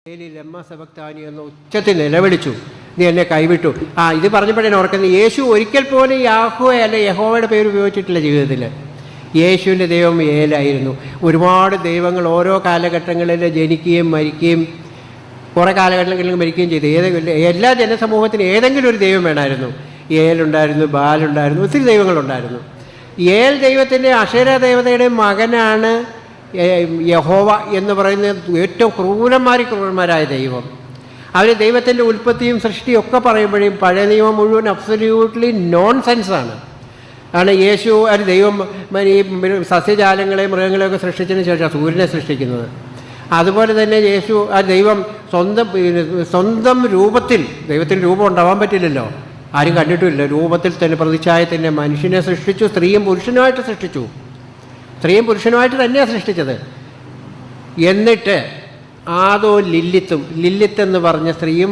ലമ്മ സബക്താനി എന്ന് ഉച്ചത്തിൽ നിലവിളിച്ചു, നീ എന്നെ കൈവിട്ടു. ഇത് പറഞ്ഞപ്പോഴേ ഓർക്കുന്നത്, യേശു ഒരിക്കൽ പോലും യാഹോവ അല്ലെ യഹോവയുടെ പേര് ഉപയോഗിച്ചിട്ടില്ല ജീവിതത്തിൽ. യേശുവിൻ്റെ ദൈവം ഏലായിരുന്നു. ഒരുപാട് ദൈവങ്ങൾ ഓരോ കാലഘട്ടങ്ങളിൽ ജനിക്കുകയും മരിക്കുകയും കുറേ കാലഘട്ടങ്ങളിൽ മരിക്കുകയും ചെയ്തു. എല്ലാ ജനസമൂഹത്തിനും ഏതെങ്കിലും ഒരു ദൈവം വേണമായിരുന്നു. ഏലുണ്ടായിരുന്നു, ബാലുണ്ടായിരുന്നു, ഒത്തിരി ദൈവങ്ങളുണ്ടായിരുന്നു. ഏൽ ദൈവത്തിൻ്റെ അക്ഷര ദേവതയുടെ മകനാണ് യഹോവ എന്ന് പറയുന്ന ഏറ്റവും ക്രൂരന്മാരായ ദൈവം. അവർ ദൈവത്തിൻ്റെ ഉൽപ്പത്തിയും സൃഷ്ടിയും ഒക്കെ പറയുമ്പോഴും പഴയ നിയമം മുഴുവൻ അബ്സല്യൂട്ട്ലി നോൺസെൻസാണ്. യേശു ഒരു ദൈവം ഈ സസ്യജാലങ്ങളെ മൃഗങ്ങളെയൊക്കെ സൃഷ്ടിച്ചതിന് ശേഷം സൂര്യനെ സൃഷ്ടിക്കുന്നത്. അതുപോലെ തന്നെ യേശു ദൈവം സ്വന്തം രൂപത്തിൽ, ദൈവത്തിൻ്റെ രൂപം ഉണ്ടാവാൻ പറ്റില്ലല്ലോ, ആരും കണ്ടിട്ടുമില്ല, രൂപത്തിൽ തന്നെ പ്രതിച്ഛായത്തിൻ്റെ മനുഷ്യനെ സൃഷ്ടിച്ചു. സ്ത്രീയും പുരുഷനുമായിട്ട് സൃഷ്ടിച്ചു. സ്ത്രീയും പുരുഷനുമായിട്ട് തന്നെയാണ് സൃഷ്ടിച്ചത്. എന്നിട്ട് ലില്ലിത്ത് എന്ന് പറഞ്ഞ സ്ത്രീയും